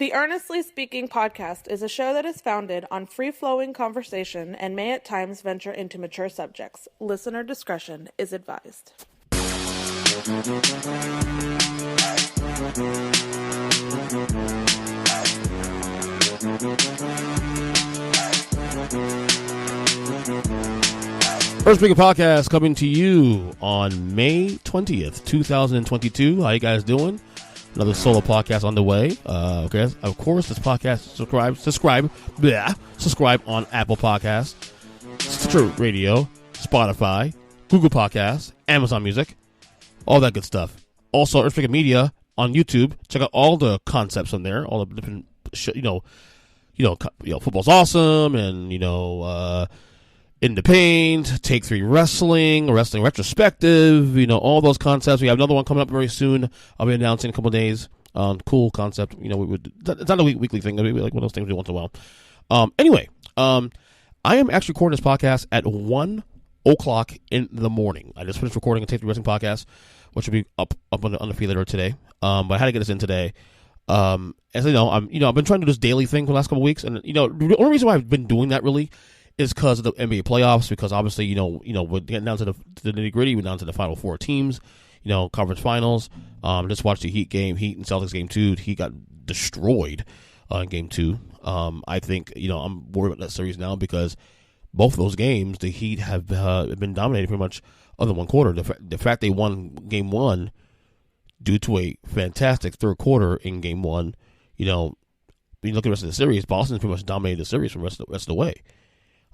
The Earnestly Speaking podcast is a show that is founded on free-flowing conversation and may at times venture into mature subjects. Listener discretion is advised. Earnestly Speaking podcast coming to you on May 20th, 2022. How you guys doing? Another solo podcast on the way. Okay, of course, this podcast subscribe on Apple Podcasts, Stitcher Radio, Spotify, Google Podcasts, Amazon Music, all that good stuff. Also, Earthquake Media on YouTube. Check out all the concepts on there, all the different, football's awesome, and In the Paint, Take 3 Wrestling Retrospective, all those concepts. We have another one coming up very soon. I'll be announcing in a couple of days. Cool concept. It's not a weekly thing. It'll be like one of those things we do once in a while. Anyway, I am actually recording this podcast at 1 o'clock in the morning. I just finished recording a Take 3 Wrestling podcast, which will be up on the feed later today. But I had to get this in today. As you know, I've been trying to do this daily thing for the last couple of weeks, and the only reason why I've been doing that really is because of the NBA playoffs, because obviously, we're getting down to the nitty gritty. We're down to the final four teams, conference finals. Just watched the Heat and Celtics game 2. Heat got destroyed in game 2. I think, I'm worried about that series now because both of those games, the Heat have been dominated pretty much other than one quarter. The fact they won game 1 due to a fantastic third quarter in game 1, when you look at the rest of the series, Boston's pretty much dominated the series from the rest of the way.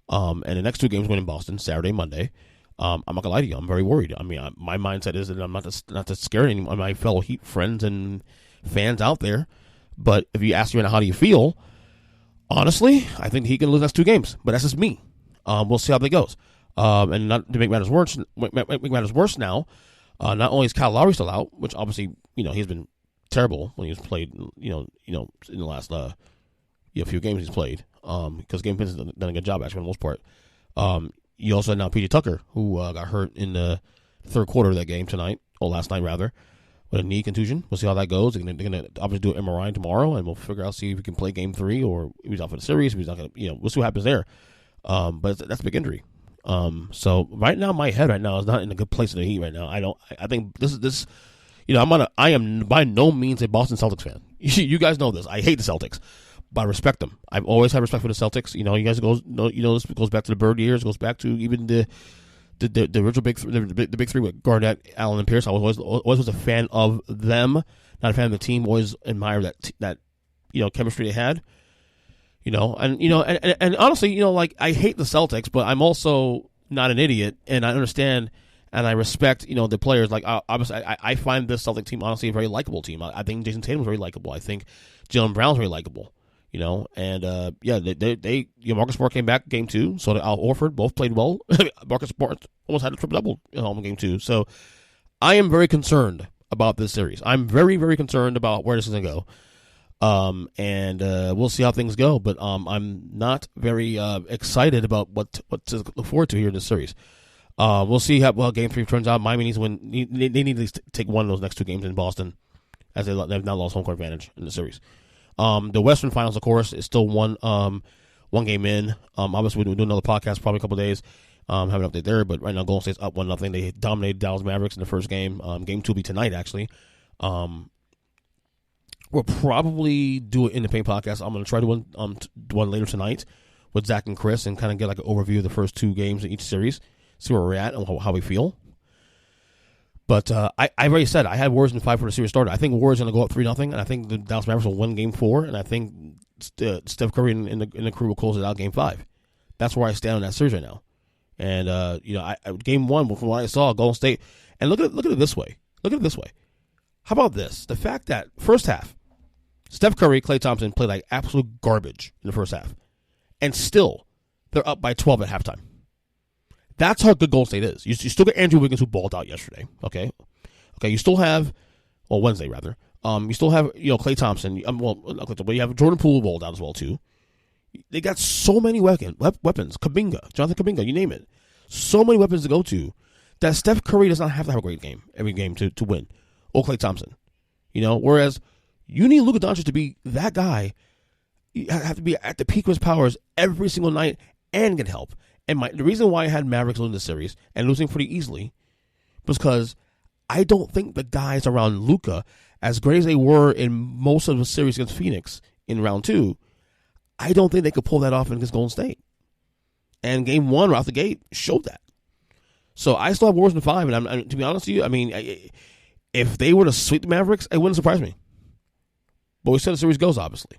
And the next 2 games going in Boston, Saturday, Monday. I'm not gonna lie to you, I'm very worried. I mean, my mindset is that I'm not to scare any of my fellow Heat friends and fans out there. But if you ask me right now, how do you feel? Honestly, I think he can lose the next 2 games. But that's just me. We'll see how that goes. And not to make matters worse now. Not only is Kyle Lowry still out, which obviously he's been terrible when he's played. In the last few games he's played. Because Game Pins has done a good job, actually, for the most part. You also had now PJ Tucker, who got hurt in the third quarter of that game last night, rather, with a knee contusion. We'll see how that goes. They're going to obviously do an MRI tomorrow, and we'll figure out, see if we can play Game 3, or if he's out for the series, if he's not going to, we'll see what happens there. But that's a big injury. So right now, my head right now is not in a good place in the Heat right now. I think this, I am by no means a Boston Celtics fan. You guys know this. I hate the Celtics. But I respect them. I've always had respect for the Celtics. You guys this goes back to the Bird years. It goes back to even the original the big three with Garnett, Allen, and Pierce. I always was a fan of them, not a fan of the team. Always admired that chemistry they had. And honestly, I hate the Celtics, but I'm also not an idiot, and I understand and I respect the players. Like obviously, I find this Celtic team honestly a very likable team. I think Jason Tatum's very likable. I think Jalen Brown's very likable. Marcus Smart came back game 2, so did Al Horford. Both played well. Marcus Smart almost had a triple-double in game 2. So I am very concerned about this series. I'm very, very concerned about where this is going to go. We'll see how things go. But I'm not very excited about what to look forward to here in this series. We'll see how game 3 turns out. Miami needs to win. They need to take one of those next 2 games in Boston, as they've now lost home court advantage in the series. The Western Finals, of course, is still one game in. Obviously, we'll do another podcast probably a couple of days. Have an update there, but right now Golden State's up 1-0. They dominated Dallas Mavericks in the first game. Game 2 will be tonight, actually. We'll probably do an In the Paint podcast. I'm going to try to do one later tonight with Zach and Chris and kind of get like an overview of the first 2 games in each series, see where we're at and how we feel. But I already said I had Warriors in 5 for the series starter. I think Warriors are going to go up 3-0, and I think the Dallas Mavericks will win Game 4, and I think Steph Curry and the crew will close it out Game 5. That's where I stand on that series right now. And Game 1, from what I saw, Golden State. And look at it this way. How about this? The fact that first half, Steph Curry, Klay Thompson played like absolute garbage in the first half, and still they're up by 12 at halftime. That's how good Golden State is. You still get Andrew Wiggins, who balled out yesterday. Okay. You still have, Wednesday rather. You still have Klay Thompson. But you have Jordan Poole balled out as well too. They got so many weapons. Jonathan Kuminga, you name it. So many weapons to go to that Steph Curry does not have to have a great game every game to win. Or Klay Thompson. Whereas You need Luka Doncic to be that guy. You have to be at the peak of his powers every single night and get help. And the reason why I had Mavericks losing the series and losing pretty easily was because I don't think the guys around Luka, as great as they were in most of the series against Phoenix in round 2, I don't think they could pull that off against Golden State. And game 1 right off the gate showed that. So I still have Warriors in 5, and to be honest with you, I mean, if they were to sweep the Mavericks, it wouldn't surprise me. But we said the series goes, obviously,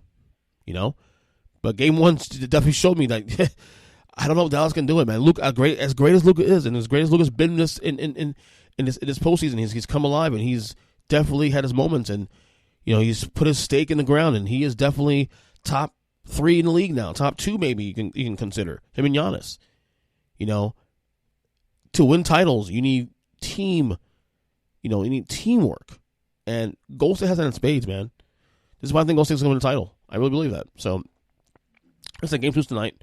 But game 1 definitely showed me that I don't know if Dallas can do it, man. Luka, as great as Luka is, and as great as Luka's been in this postseason, he's come alive, and he's definitely had his moments, and he's put his stake in the ground, and he is definitely top 3 in the league now, top 2 maybe you can consider him and Giannis. To win titles, you need team. You need teamwork, and Golden State has that in spades, man. This is why I think Golden State's going to win the title. I really believe that. So, it's like game 2 tonight,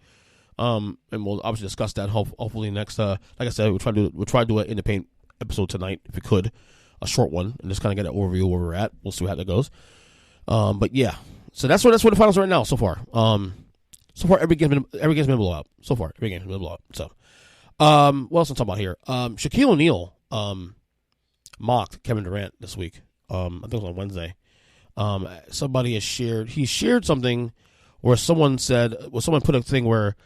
and we'll obviously discuss that. Hopefully next. Like I said, we'll try to do an independent episode tonight if we could, a short one, and just kind of get an overview where we're at. We'll see how that goes. But yeah, so that's where the finals are right now so far. So far every game's been a blowout. So far every game's been a blowout. So, what else I'm talking about here? Shaquille O'Neal mocked Kevin Durant this week. I think it was on Wednesday. Somebody shared something where someone put a thing where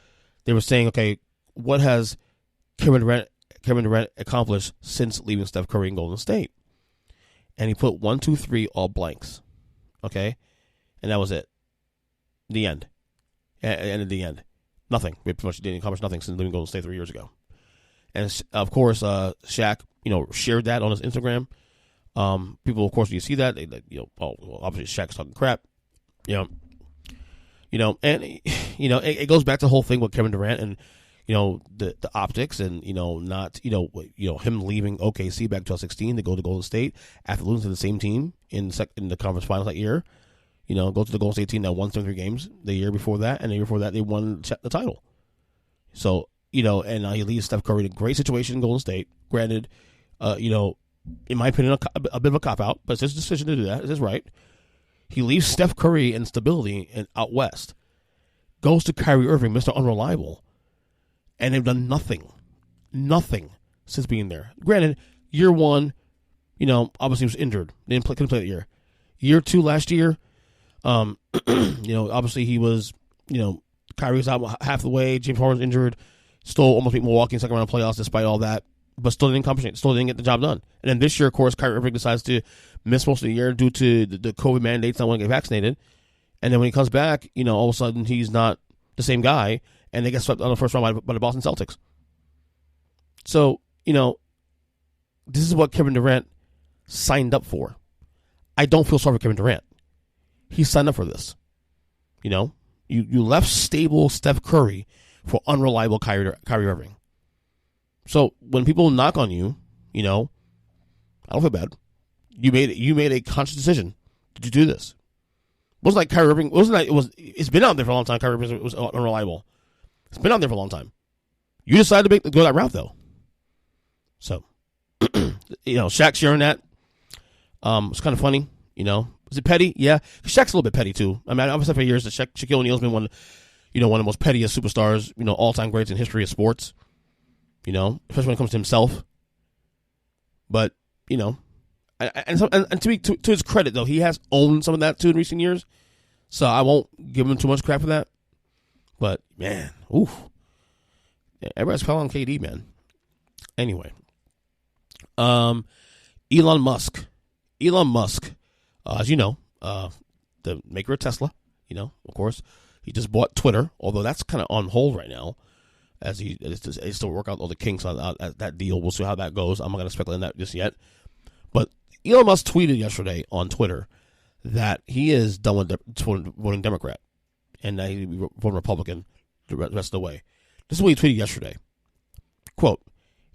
they were saying, okay, what has Kevin Durant accomplished since leaving Steph Curry in Golden State? And he put 1, 2, 3 all blanks. Okay? And that was it. The end. And at the end. Nothing. We pretty much didn't accomplish nothing since leaving Golden State 3 years ago. And of course, Shaq, shared that on his Instagram. People, of course, when you see that, obviously Shaq's talking crap. And it goes back to the whole thing with Kevin Durant and the optics and not him leaving OKC back in 2016 to go to Golden State after losing to the same team in the conference finals that year. Go to the Golden State team that won 73 games the year before that, and the year before that they won the title. So and now he leaves Steph Curry in a great situation in Golden State. Granted, in my opinion, a bit of a cop out, but it's his decision to do that. It's his right. He leaves Steph Curry in stability out west, goes to Kyrie Irving, Mr. Unreliable, and they've done nothing since being there. Granted, year 1, obviously he was injured. They couldn't play that year. Year 2 last year, obviously he was, Kyrie was out half the way. James Harden was injured. Still almost beat Milwaukee in second round of playoffs despite all that. But still didn't accomplish it. Still didn't get the job done. And then this year, of course, Kyrie Irving decides to miss most of the year due to the COVID mandates, not wanting to get vaccinated. And then when he comes back, all of a sudden he's not the same guy, and they get swept on the first round by the Boston Celtics. So, this is what Kevin Durant signed up for. I don't feel sorry for Kevin Durant. He signed up for this. You left stable Steph Curry for unreliable Kyrie Irving. So when people knock on you, I don't feel bad. You made a conscious decision to do this. It wasn't like Kyrie Irving. It's been out there for a long time. Kyrie Irving was unreliable. It's been out there for a long time. You decided to go that route though. So, Shaq sharing that. It's kind of funny. Is it petty? Yeah, Shaq's a little bit petty too. I mean, I've said for years that Shaquille O'Neal's been one of the most pettiest superstars, all-time greats in history of sports. Especially when it comes to himself. But, and to his credit, though, he has owned some of that, too, in recent years. So I won't give him too much crap for that. But, man, oof. Yeah, everybody's calling on KD, man. Anyway. Elon Musk. As you know, the maker of Tesla, of course, he just bought Twitter, although that's kind of on hold right now. As he still work out all the kinks on that deal. We'll see how that goes. I'm not going to speculate on that just yet. But Elon Musk tweeted yesterday on Twitter that he is done with voting Democrat and that he's voting Republican the rest of the way. This is what he tweeted yesterday. Quote,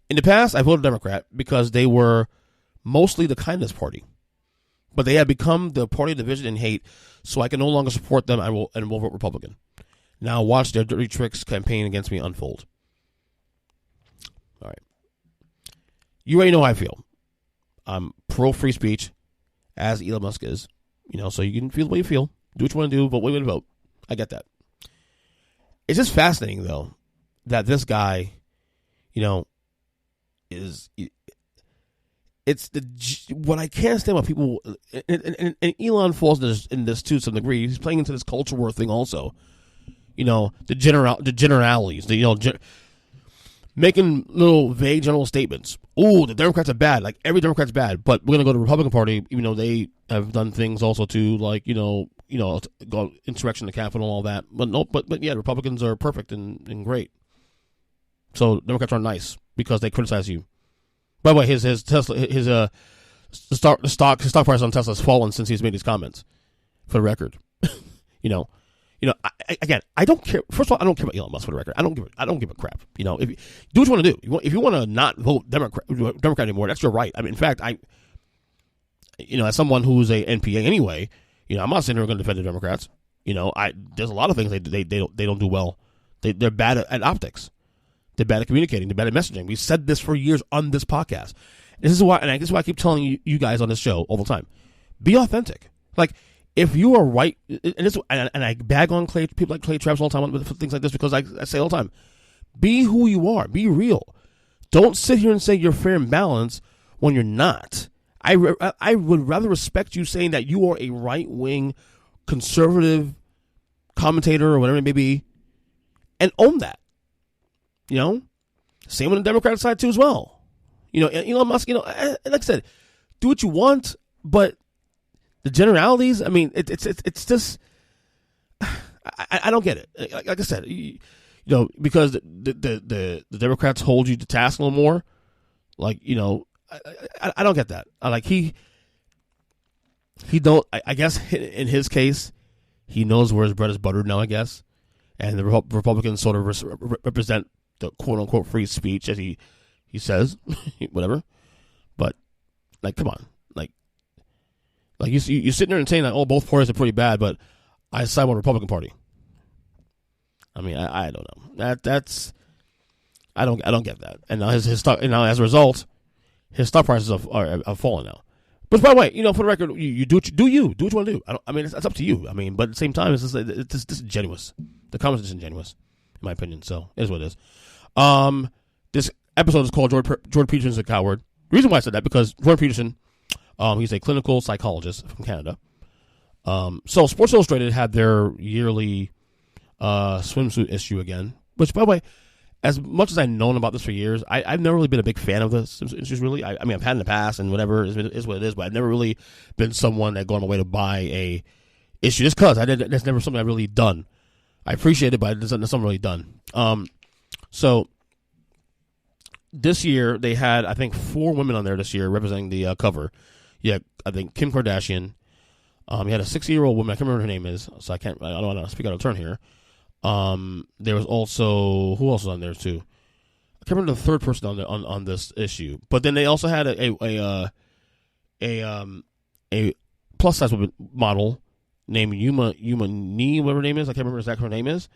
"In the past, I voted Democrat because they were mostly the kindness party. But they have become the party of division and hate, so I can no longer support them and will vote Republican. Now watch their dirty tricks campaign against me unfold." All right. You already know how I feel. I'm pro-free speech, as Elon Musk is. So you can feel the way you feel, do what you want to do, vote what you want to vote. I get that. It's just fascinating, though, that this guy, is. It's what I can't stand about people, and Elon falls in this to some degree. He's playing into this culture war thing also. The generalities, making little vague general statements. Oh, the Democrats are bad. Like every Democrat's bad, but we're gonna go to the Republican Party, even though they have done things also to go insurrection, the Capitol, all that. But no, but yeah, Republicans are perfect and great. So Democrats are nice because they criticize you. By the way, his Tesla, the stock price on Tesla has fallen since he's made these comments. For the record, I don't care. First of all, I don't care about Elon Musk. For the record, I don't give a crap. If you do what you want to do, if you want to not vote Democrat anymore, that's your right. I mean, in fact, as someone who's a NPA anyway, I'm not sitting here going to defend the Democrats. There's a lot of things they don't do well. They're bad at optics. They're bad at communicating. They're bad at messaging. We've said this for years on this podcast. This is why I keep telling you guys on this show all the time. Be authentic. Like, if you are right, and I bag on people like Clay Travis all the time with things like this because I say all the time, be who you are. Be real. Don't sit here and say you're fair and balanced when you're not. I would rather respect you saying that you are a right-wing conservative commentator or whatever it may be and own that. Same on the Democratic side too as well. Elon Musk, like I said, do what you want, but the generalities, I mean, it's just, I don't get it. Like I said, because the Democrats hold you to task a little more. Like, I don't get that. He don't. I guess in his case, he knows where his bread is buttered now. I guess, and the Republicans sort of represent the quote unquote free speech, as he says, whatever. But come on, you sitting there and saying that both parties are pretty bad, but I side with the Republican Party. I mean, I don't know. That's I don't get that. And now his stock, as a result, his stock prices are falling now. But by the way, for the record, you do what you want to do. It's up to you. But at the same time, it's disingenuous. The comments are disingenuous, in my opinion. So it is what it is. This episode is called Jordan Peterson's a Coward. The reason why I said that because Jordan Peterson, he's a clinical psychologist from Canada. So Sports Illustrated had their yearly swimsuit issue again. Which, by the way, as much as I've known about this for years, I've never really been a big fan of this issues. Really, I've had in the past and whatever is what it is. But I've never really been someone that gone my way to buy a issue just because that's never something I've really done. I appreciate it, but it's not something really done. So this year they had, I think, 4 women on there this year representing the cover. Yeah, I think Kim Kardashian. You had a 60-year-old woman. I can't remember what her name is, so I don't want to speak out of turn here. There was also, who else was on there too? I can't remember the third person on this issue. But then they also had a plus size model named Yuma Nee, whatever her name is. I can't remember exactly what her name is.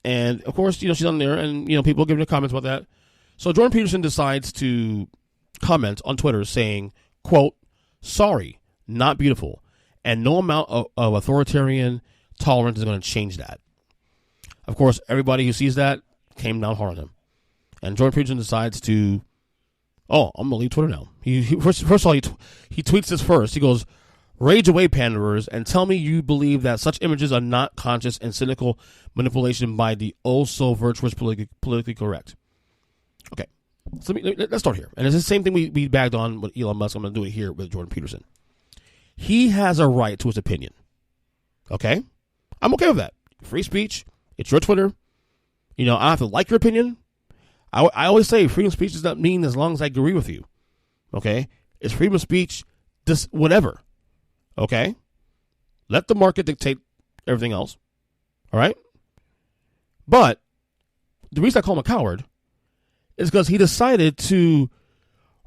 And of course, she's on there, and people giving her comments about that. So Jordan Peterson decides to comment on Twitter saying, quote, "Sorry, not beautiful, and no amount of authoritarian tolerance is going to change that." Of course, everybody who sees that came down hard on him. And Jordan Peterson decides to, I'm going to leave Twitter now. First of all, he tweets this first. He goes, "Rage away, panderers, and tell me you believe that such images are not conscious and cynical manipulation by the oh-so-virtuous politically correct." Okay, so let's start here. And it's the same thing we bagged on with Elon Musk. I'm going to do it here with Jordan Peterson. He has a right to his opinion. Okay? I'm okay with that. Free speech. It's your Twitter. I have to like your opinion. I always say freedom of speech does not mean as long as I agree with you. Okay? It's freedom of speech, just whatever. Okay? Let the market dictate everything else. All right? But the reason I call him a coward is because he decided to,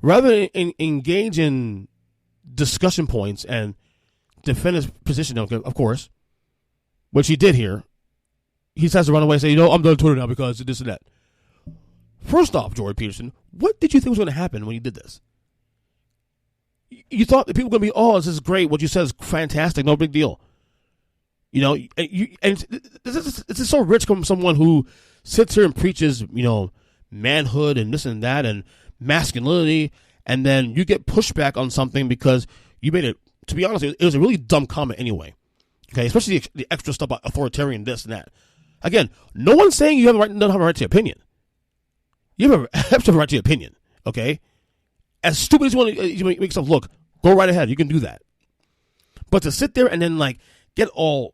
rather than engage in discussion points and defend his position, of course, which he did here, he decides to run away and say, I'm done Twitter now because of this and that. First off, Jordan Peterson, what did you think was going to happen when you did this? You thought that people were going to be, oh, this is great. What you said is fantastic. No big deal. You know, and this is so rich from someone who sits here and preaches, you know, manhood and this and that and masculinity, and then you get pushback on something because you made it. To be honest, it was a really dumb comment anyway. Okay, especially the extra stuff about authoritarian this and that. Again, no one's saying you don't have a right to your opinion. You have to have a right to your opinion. Okay, as stupid as you make yourself look, go right ahead. You can do that. But to sit there and then like get all,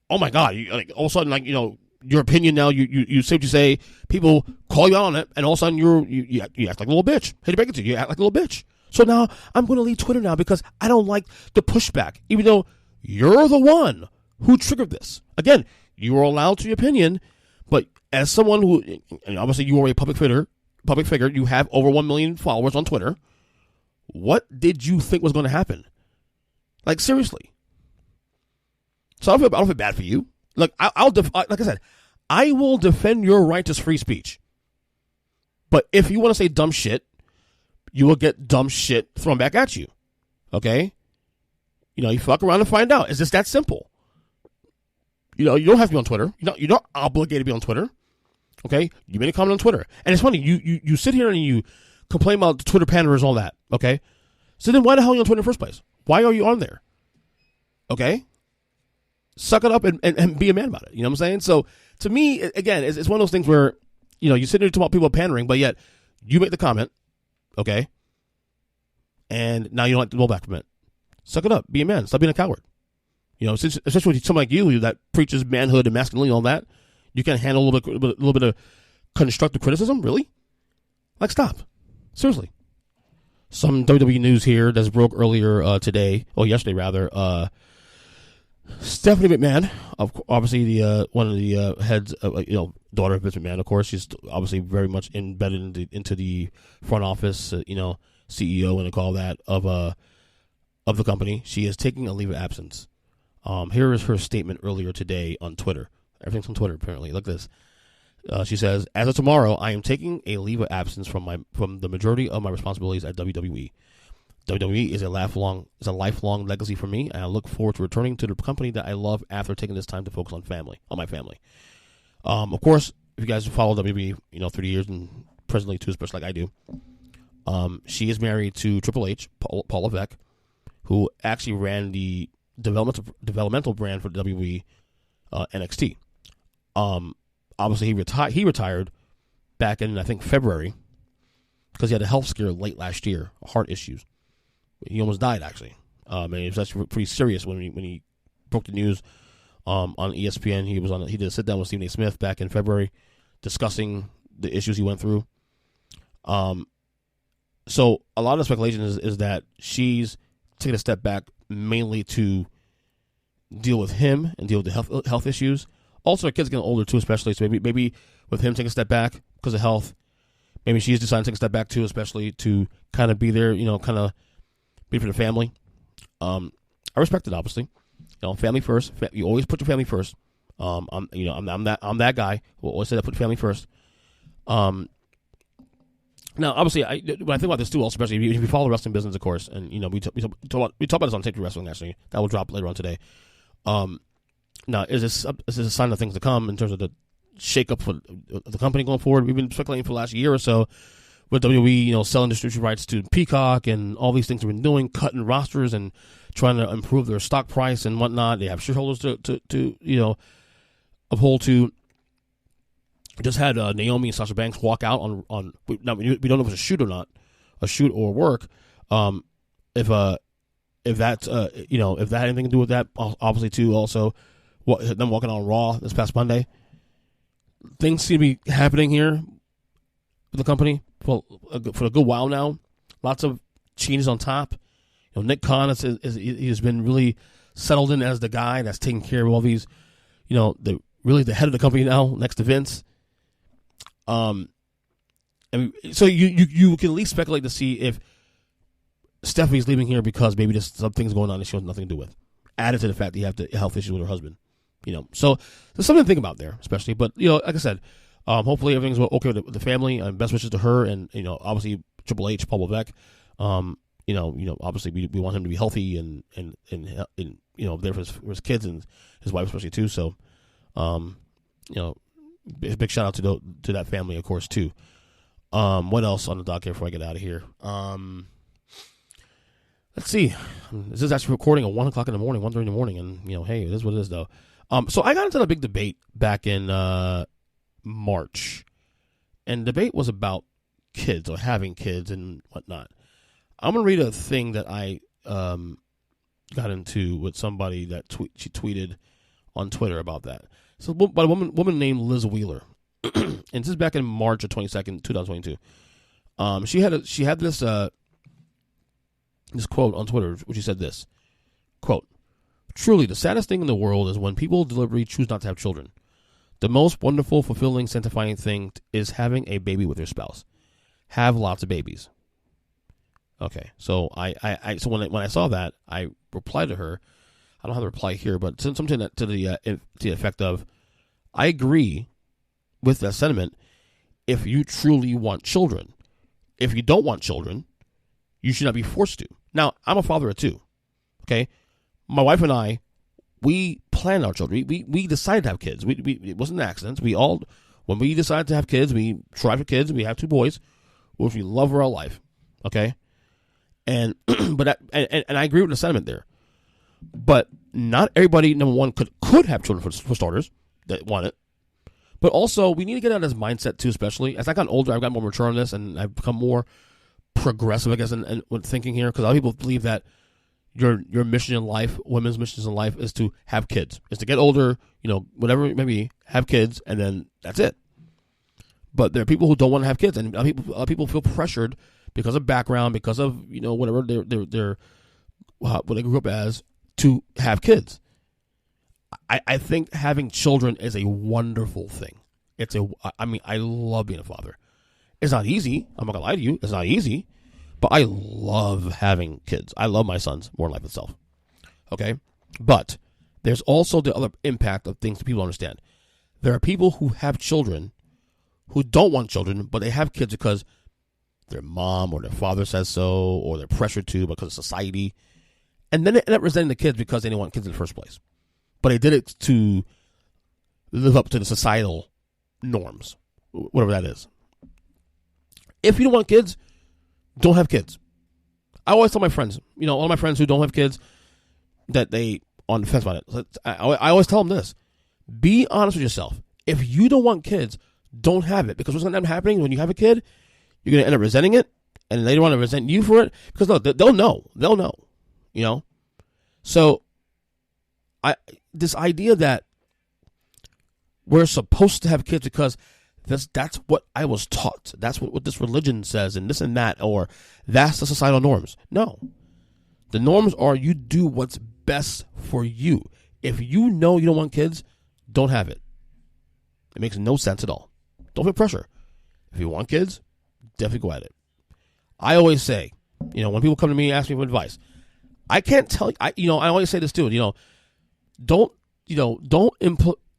oh my God, like all of a sudden, like, you know, your opinion now, you say what you say, people call you out on it, and all of a sudden you act like a little bitch. Hate to break it to you, you act like a little bitch. So now I'm going to leave Twitter now because I don't like the pushback, even though you're the one who triggered this. Again, you are allowed to your opinion, but as someone who, and obviously you are a public figure, you have over 1 million followers on Twitter. What did you think was going to happen? Like, seriously. So I don't feel bad for you. Look, like I said, I will defend your right to free speech. But if you want to say dumb shit, you will get dumb shit thrown back at you. Okay? You know, you fuck around and find out. It's just that simple. You know, you don't have to be on Twitter. You're not obligated to be on Twitter. Okay? You made a comment on Twitter. And it's funny, you sit here and you complain about the Twitter panderers and all that. Okay? So then why the hell are you on Twitter in the first place? Why are you on there? Okay? Suck it up and be a man about it. You know what I'm saying? So to me, again, it's one of those things where, you know, you sit there and talk about people pandering, but yet you make the comment. Okay? And now you don't like to roll back from it. Suck it up. Be a man. Stop being a coward. You know, especially with someone like you that preaches manhood and masculinity and all that, you can't handle a little bit of constructive criticism? Really? Like, stop. Seriously. Some WWE news here that's broke earlier yesterday rather. Stephanie McMahon, obviously the one of the heads, daughter of Vince McMahon, of course, she's obviously very much embedded into the front office, CEO and all that of the company. She is taking a leave of absence. Here is her statement earlier today on Twitter. Everything's on Twitter apparently. Look at this. She says, "As of tomorrow, I am taking a leave of absence from the majority of my responsibilities at WWE. WWE is a lifelong legacy for me, and I look forward to returning to the company that I love after taking this time to focus on my family." Of course, if you guys follow WWE, through the years and presently too, especially like I do, she is married to Triple H, Paul Levesque, who actually ran the developmental brand for WWE, NXT. Obviously, he retired back in, I think, February because he had a health scare late last year, heart issues. He almost died, actually. And it was actually pretty serious when he broke the news on ESPN. He did a sit down with Stephen A. Smith back in February, discussing the issues he went through. So a lot of the speculation is that she's taking a step back mainly to deal with him and deal with the health issues. Also, her kid's getting older too, especially. So maybe with him taking a step back because of health, maybe she's deciding to take a step back too, especially to kind of be there, kind of be for the family. I respect it, obviously. Family first. You always put your family first. I'm that guy who always say that, put family first. Now, obviously, when I think about this too, also especially if you follow the wrestling business, of course, and we talk about this on Safety Wrestling. Actually, that will drop later on today. Now, is this a sign of things to come in terms of the shakeup for the company going forward? We've been speculating for the last year or so with WWE, selling distribution rights to Peacock and all these things they've been doing, cutting rosters and trying to improve their stock price and whatnot. They have shareholders to uphold to. Just had Naomi and Sasha Banks walk out on. Now we don't know if it's a shoot or not, a shoot or work. If that's if that had anything to do with that, obviously too. Also, them walking on Raw this past Monday. Things seem to be happening here with the company for a good while now. Lots of changes on top. Nick Khan he's been really settled in as the guy that's taking care of all these. The head of the company now, next to Vince. So you can at least speculate to see if Stephanie's leaving here because maybe there's some things going on that she has nothing to do with. Added to the fact that you have the health issues with her husband. So there's something to think about there, especially. But, like I said, hopefully everything's okay with the family, and best wishes to her and, obviously Triple H, Paul Levesque. obviously we want him to be healthy and there for his kids and his wife especially too. So, a big shout out to that family, of course, too. What else on the docket before I get out of here? Let's see. This is actually recording at 1 o'clock in the morning, 1:30 in the morning, and hey, it is what it is, though. So I got into a big debate back in March, and the debate was about kids or having kids and whatnot. I'm gonna read a thing that I got into with somebody that she tweeted on Twitter about that. So by a woman named Liz Wheeler, and this is back in March of 22nd, 2022. She had this quote on Twitter, which she said this quote: "Truly, the saddest thing in the world is when people deliberately choose not to have children. The most wonderful, fulfilling, sanctifying thing is having a baby with your spouse. Have lots of babies." Okay, so so when I saw that, I replied to her. I don't have the reply here, but something to the effect of, I agree with that sentiment if you truly want children. If you don't want children, you should not be forced to. Now, I'm a father of two, okay? My wife and I, we planned our children. We decided to have kids. It wasn't an accident. When we decided to have kids, we tried for kids. We have two boys, which we love for our life, okay? And and I agree with the sentiment there. But not everybody, number one, could have children for starters that want it. But also, we need to get out of this mindset too, especially as I got older. I've got more mature on this, and I've become more progressive, I guess, in thinking here. Because a lot of people believe that your mission in life, women's missions in life, is to have kids, is to get older, whatever it may be, have kids, and then that's it. But there are people who don't want to have kids, and a lot of people feel pressured because of background, because of whatever they're what they grew up as, to have kids. I think having children is a wonderful thing. I love being a father. It's not easy. I'm not gonna lie to you. It's not easy, but I love having kids. I love my sons more than life itself. Okay, but there's also the other impact of things that people understand. There are people who have children who don't want children, but they have kids because their mom or their father says so, or they're pressured to because of society. And then they end up resenting the kids because they didn't want kids in the first place. But they did it to live up to the societal norms, whatever that is. If you don't want kids, don't have kids. I always tell my friends, all my friends who don't have kids, that they on the fence about it. I always tell them this: be honest with yourself. If you don't want kids, don't have it. Because what's going to end up happening when you have a kid, you're going to end up resenting it, and they don't want to resent you for it. Because look, they'll know. They'll know. So this idea that we're supposed to have kids because that's what I was taught. That's what this religion says, and this and that, or that's the societal norms. No. The norms are you do what's best for you. If you know you don't want kids, don't have it. It makes no sense at all. Don't feel pressure. If you want kids, definitely go at it. I always say, when people come to me and ask me for advice, I can't tell you, I always say this too, don't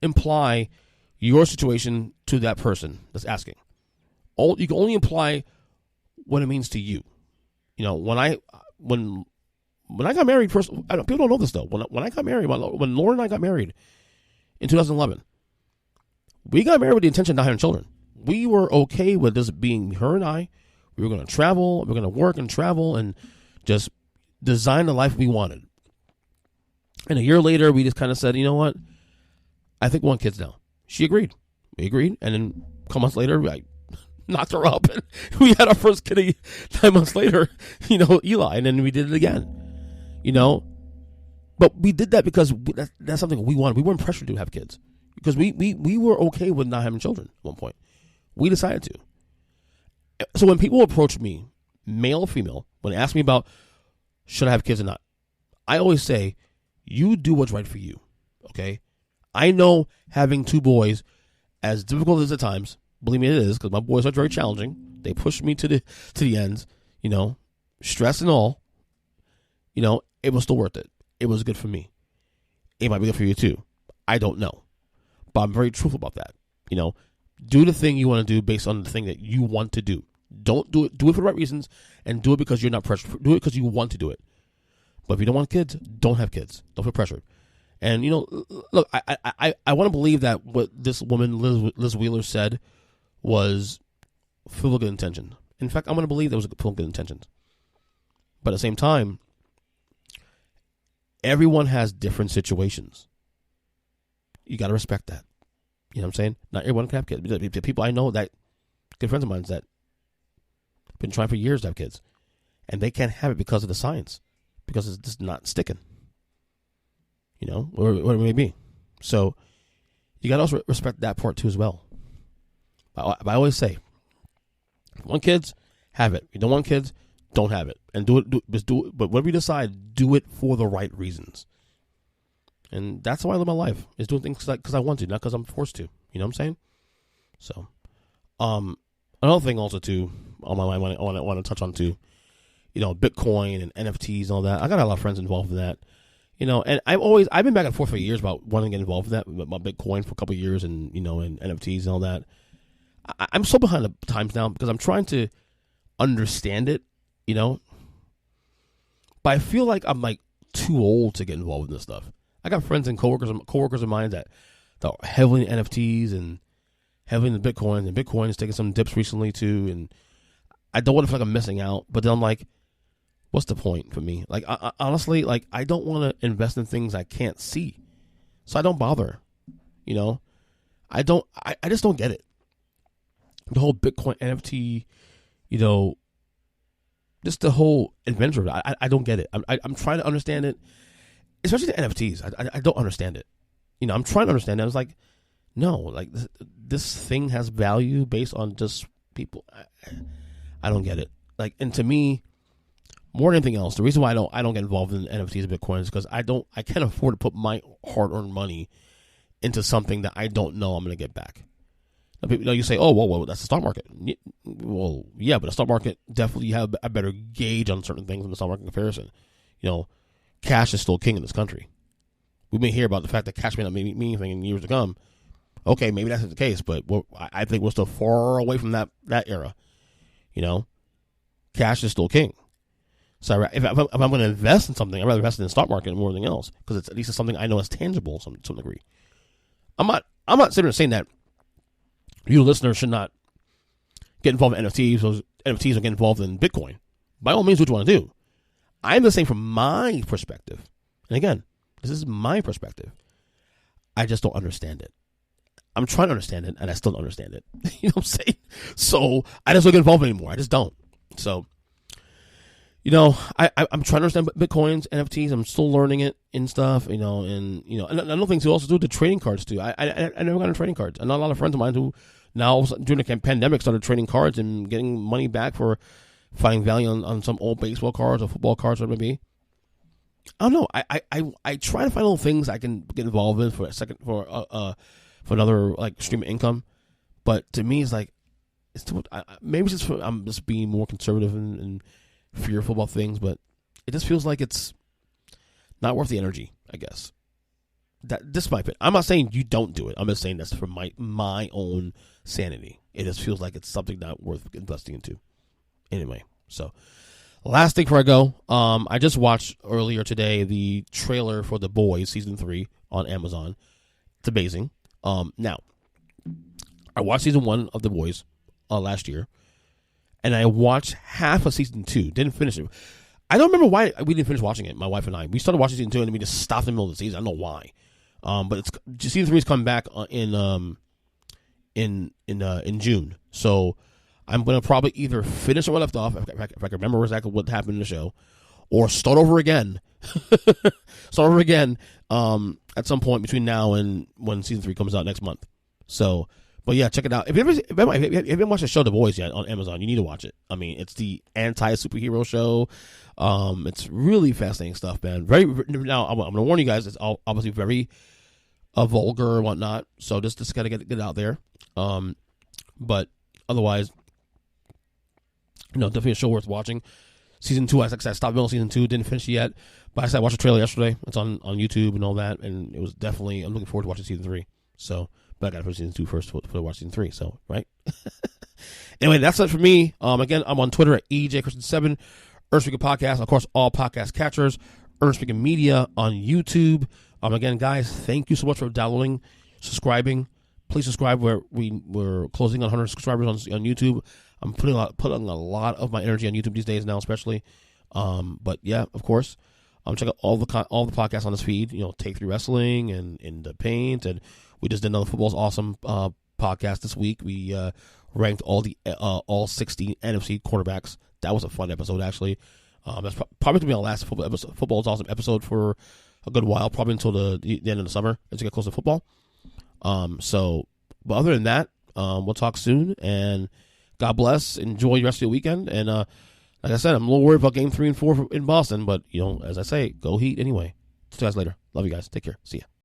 imply your situation to that person that's asking. You can only imply what it means to you. When I got married, people don't know this though. When I got married, when Lauren and I got married in 2011, we got married with the intention of not having children. We were okay with this being her and I. We were going to travel. We were going to work and travel and just design the life we wanted. And a year later, we just kind of said, you know what? I think we want kids now. She agreed. We agreed. And then a couple months later, I knocked her up. And we had our first kid 9 months later, Eli. And then we did it again, But we did that because that's something we wanted. We weren't pressured to have kids. Because we were okay with not having children at one point. We decided to. So when people approach me, male or female, when they ask me about should I have kids or not, I always say, you do what's right for you, okay? I know having two boys, as difficult as at times, believe me it is, because my boys are very challenging. They push me to the ends, stress and all. It was still worth it. It was good for me. It might be good for you too. I don't know. But I'm very truthful about that. Do the thing you want to do based on the thing that you want to do. Don't do it. Do it for the right reasons, and do it because you're not pressured. Do it because you want to do it. But if you don't want kids, don't have kids. Don't feel pressured. And, look, I want to believe that what this woman, Liz Wheeler, said was full of good intention. In fact, I'm going to believe there was full of good intentions. But at the same time, everyone has different situations. You got to respect that. You know what I'm saying? Not everyone can have kids. The people I know, that good friends of mine that been trying for years to have kids, and they can't have it because of the science, because it's just not sticking. Or it may be. So you got to also respect that part too as well. I always say, if you want kids, have it. If you don't want kids, don't have it. And do it. But whatever you decide, do it for the right reasons. And that's how I live my life, is doing things because I want to, not because I'm forced to. You know what I'm saying? So, another thing also too on my mind I want to touch on too, Bitcoin and NFTs and all that. I got a lot of friends involved in that. And I've been back and forth for years about wanting to get involved in that, about Bitcoin for a couple of years and, and NFTs and all that. I'm so behind the times now because I'm trying to understand it, but I feel like I'm too old to get involved in this stuff. I got friends and coworkers of mine that are heavily in NFTs and heavily in Bitcoin, and Bitcoin is taking some dips recently too. And I don't want to feel like I'm missing out, but then I'm like, what's the point for me? I honestly, I don't want to invest in things I can't see. So I don't bother, I just don't get it. The whole Bitcoin NFT, just the whole adventure. I don't get it. I'm trying to understand it, especially the NFTs. I don't understand it. I'm trying to understand it. I was like, no, this thing has value based on just people. I don't get it. And to me, more than anything else, the reason why I don't get involved in NFTs and Bitcoin is because I can't afford to put my hard-earned money into something that I don't know I'm going to get back. Now, people, you say, oh, well, that's the stock market. Well, yeah, but the stock market definitely, you have a better gauge on certain things in the stock market comparison. Cash is still king in this country. We may hear about the fact that cash may not mean anything in years to come. Okay, maybe that's the case, but I think we're still far away from that era. Cash is still king. So if I'm going to invest in something, I'd rather invest in the stock market more than anything else, because at least it's something I know is tangible to some degree. I'm not sitting there saying that you listeners should not get involved in NFTs, or NFTs or get involved in Bitcoin. By all means, what you want to do. I'm just saying from my perspective, and again, this is my perspective, I just don't understand it. I'm trying to understand it, and I still don't understand it. You know what I'm saying? So I just don't get involved anymore. I just don't. So, I'm trying to understand Bitcoins, NFTs. I'm still learning it and stuff, and another thing to also do the trading cards too. I never got into trading cards. I know a lot of friends of mine who now during the pandemic started trading cards and getting money back for finding value on some old baseball cards or football cards, whatever it may be. I don't know. I try to find little things I can get involved in for another stream of income, but to me it's too much. Maybe it's just I'm just being more conservative and fearful about things, but it just feels like it's not worth the energy, I guess. This is my opinion. I'm not saying you don't do it. I'm just saying that's for my own sanity. It just feels like it's something not worth investing into. Anyway, so last thing before I go, I just watched earlier today the trailer for The Boys season 3 on Amazon. It's amazing. Now, I watched season 1 of The Boys last year, and I watched half of season 2. Didn't finish it. I don't remember why we didn't finish watching it. My wife and I. We started watching season 2, and then we just stopped in the middle of the season. I don't know why. But season 3 is coming back in June. So I'm gonna probably either finish where I left off, if I can remember exactly what happened in the show, or start over again. At some point between now and when season 3 comes out next month. So, but yeah, check it out. If you haven't watched the show The Boys yet on Amazon, you need to watch it. I mean, it's the anti-superhero show. It's really fascinating stuff, man. Now, I'm going to warn you guys, it's obviously very vulgar and whatnot, so just got to get it out there. But otherwise, definitely a show worth watching. Season 2, I stopped middle of season 2, didn't finish it yet, but I said I watched the trailer yesterday. It's on YouTube and all that, and it was definitely, I'm looking forward to watching season 3. So, but I got to finish season 2 first to watch season 3, so, right? Anyway, that's it for me. Again, I'm on Twitter at EJChristian7, Earnestly Podcast, of course, all podcast catchers, Earnestly Media on YouTube. Again, guys, thank you so much for downloading, subscribing. Please subscribe. We're closing on 100 subscribers on YouTube. I'm putting a lot of my energy on YouTube these days now, especially. But yeah, of course, check out all the podcasts on this feed. Take 3 Wrestling and In the Paint, and we just did another Football's Awesome podcast this week. We ranked all 60 NFC quarterbacks. That was a fun episode, actually. That's probably going to be our last Football's Awesome episode for a good while, probably until the end of the summer as we get close to football. But other than that, we'll talk soon, and God bless. Enjoy the rest of your weekend. And like I said, I'm a little worried about Game 3 and 4 in Boston, but as I say, go Heat anyway. See you guys later. Love you guys. Take care. See ya.